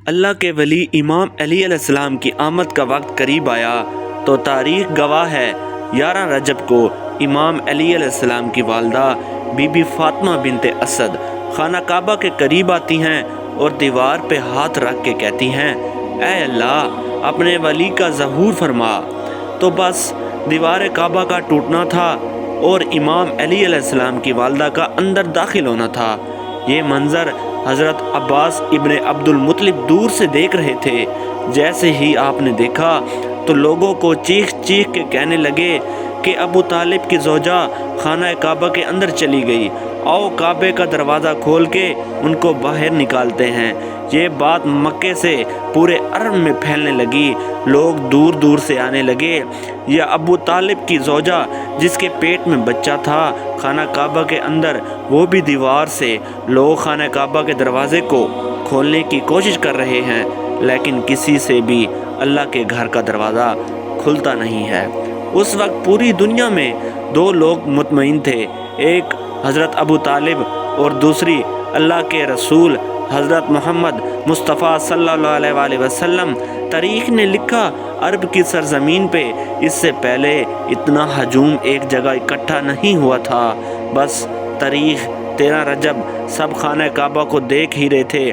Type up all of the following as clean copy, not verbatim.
اللہ کے ولی امام علی علیہ السلام کی آمد کا وقت قریب آیا تو تاریخ گواہ ہے 11 رجب کو امام علی علیہ السلام کی والدہ بی بی فاطمہ بنت اسد خانہ کعبہ کے قریب آتی ہیں اور دیوار پہ ہاتھ رکھ کے کہتی ہیں، اے اللہ اپنے ولی کا ظہور فرما۔ تو بس دیوار کعبہ کا ٹوٹنا تھا اور امام علی علیہ السلام کی والدہ کا اندر داخل ہونا تھا۔ یہ منظر حضرت عباس ابن عبد المطلب دور سے دیکھ رہے تھے۔ جیسے ہی آپ نے دیکھا تو لوگوں کو چیخ چیخ کے کہنے لگے کہ ابو طالب کی زوجہ خانہ کعبہ کے اندر چلی گئی، آؤ کعبے کا دروازہ کھول کے ان کو باہر نکالتے ہیں۔ یہ بات مکے سے پورے عرب میں پھیلنے لگی، لوگ دور دور سے آنے لگے۔ یہ ابو طالب کی زوجہ جس کے پیٹ میں بچہ تھا خانہ کعبہ کے اندر، وہ بھی دیوار سے لوگ خانہ کعبہ کے دروازے کو کھولنے کی کوشش کر رہے ہیں، لیکن کسی سے بھی اللہ کے گھر کا دروازہ کھلتا نہیں ہے۔ اس وقت پوری دنیا میں 2 لوگ مطمئن تھے، ایک حضرت ابو طالب اور دوسری اللہ کے رسول حضرت محمد مصطفیٰ صلی اللہ علیہ وآلہ وسلم۔ تاریخ نے لکھا عرب کی سرزمین پہ اس سے پہلے اتنا ہجوم ایک جگہ اکٹھا نہیں ہوا تھا۔ بس تاریخ 13 رجب سب خانہ کعبہ کو دیکھ ہی رہے تھے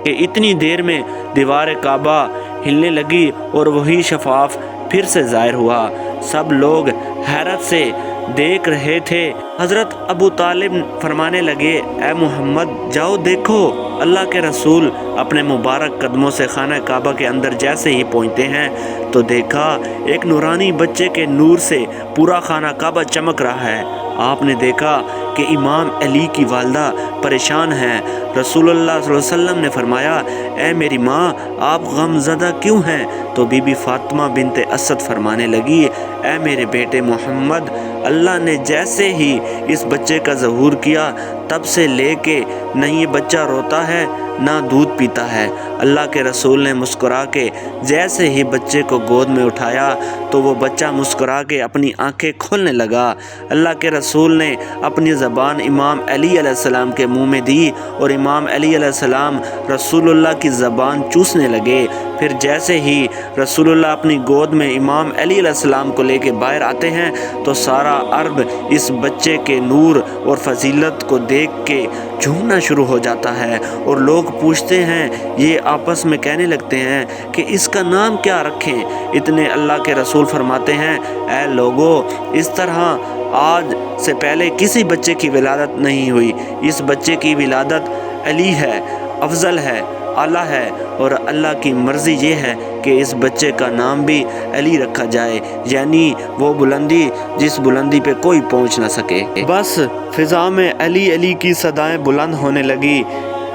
کہ اتنی دیر میں دیوار کعبہ ہلنے لگی اور وہی شفاف پھر سے ظاہر ہوا۔ سب لوگ حیرت سے دیکھ رہے تھے۔ حضرت ابو طالب فرمانے لگے، اے محمد جاؤ دیکھو۔ اللہ کے رسول اپنے مبارک قدموں سے خانہ کعبہ کے اندر جیسے ہی پہنچتے ہیں تو دیکھا ایک نورانی بچے کے نور سے پورا خانہ کعبہ چمک رہا ہے۔ آپ نے دیکھا کہ امام علی کی والدہ پریشان ہیں۔ رسول اللہ صلی اللہ علیہ وسلم نے فرمایا، اے میری ماں آپ غم زدہ کیوں ہیں؟ تو بی بی فاطمہ بنت اسد فرمانے لگی، اے میرے بیٹے محمد، اللہ نے جیسے ہی اس بچے کا ظہور کیا تب سے لے کے نہ یہ بچہ روتا ہے نہ دودھ پیتا ہے۔ اللہ کے رسول نے مسکرا کے جیسے ہی بچے کو گود میں اٹھایا تو وہ بچہ مسکرا کے اپنی آنکھیں کھولنے لگا۔ اللہ کے رسول نے اپنی زبان امام علی علیہ السلام کے منہ میں دی اور امام علی علیہ السلام رسول اللہ کی زبان چوسنے لگے۔ پھر جیسے ہی رسول اللہ اپنی گود میں امام علی علیہ السلام کو لے کے باہر آتے ہیں تو سارا عرب اس بچے کے نور اور فضیلت کو دیکھ کے جھومنا شروع ہو جاتا ہے، اور لوگ پوچھتے ہیں، یہ آپس میں کہنے لگتے ہیں کہ اس کا نام کیا رکھیں؟ اتنے اللہ کے رسول فرماتے ہیں، اے لوگو، اس طرح آج سے پہلے کسی بچے کی ولادت نہیں ہوئی۔ اس بچے کی ولادت علی ہے، افضل ہے، اعلیٰ ہے، اور اللہ کی مرضی یہ ہے کہ اس بچے کا نام بھی علی رکھا جائے، یعنی وہ بلندی جس بلندی پہ کوئی پہنچ نہ سکے۔ بس فضا میں علی علی کی صدائیں بلند ہونے لگی۔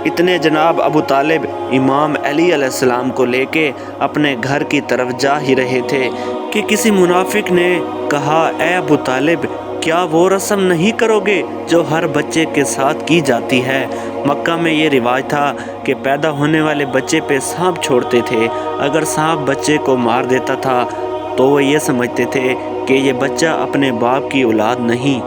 اتنے جناب ابو طالب امام علی علیہ السلام کو لے کے اپنے گھر کی طرف جا ہی رہے تھے کہ کسی منافق نے کہا، اے ابو طالب کیا وہ رسم نہیں کرو گے جو ہر بچے کے ساتھ کی جاتی ہے؟ مکہ میں یہ رواج تھا کہ پیدا ہونے والے بچے پہ سانپ چھوڑتے تھے۔ اگر سانپ بچے کو مار دیتا تھا تو وہ یہ سمجھتے تھے کہ یہ بچہ اپنے باپ کی اولاد نہیں،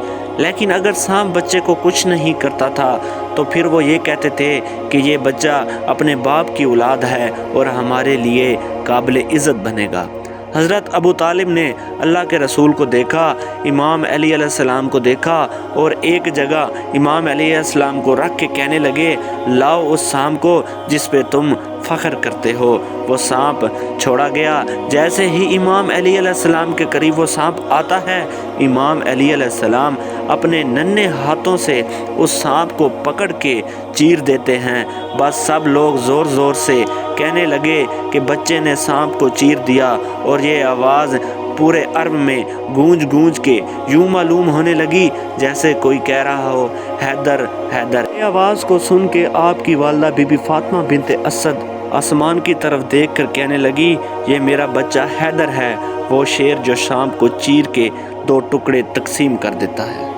لیکن اگر سانپ بچے کو کچھ نہیں کرتا تھا تو پھر وہ یہ کہتے تھے کہ یہ بچہ اپنے باپ کی اولاد ہے اور ہمارے لیے قابل عزت بنے گا۔ حضرت ابو طالب نے اللہ کے رسول کو دیکھا، امام علی علیہ السلام کو دیکھا، اور ایک جگہ امام علی علیہ السلام کو رکھ کے کہنے لگے، لاؤ اس سانپ کو جس پہ تم فخر کرتے ہو۔ وہ سانپ چھوڑا گیا۔ جیسے ہی امام علی علیہ السلام کے قریب وہ سانپ آتا ہے، امام علی علیہ السلام اپنے ننھے ہاتھوں سے اس سانپ کو پکڑ کے چیر دیتے ہیں۔ بس سب لوگ زور زور سے کہنے لگے کہ بچے نے سانپ کو چیر دیا، اور یہ آواز پورے عرب میں گونج گونج کے یوں معلوم ہونے لگی جیسے کوئی کہہ رہا ہو، حیدر حیدر۔ یہ آواز کو سن کے آپ کی والدہ بی بی فاطمہ بنت اسد آسمان کی طرف دیکھ کر کہنے لگی، یہ میرا بچہ حیدر ہے، وہ شیر جو سانپ کو چیر کے 2 ٹکڑے تقسیم کر دیتا ہے۔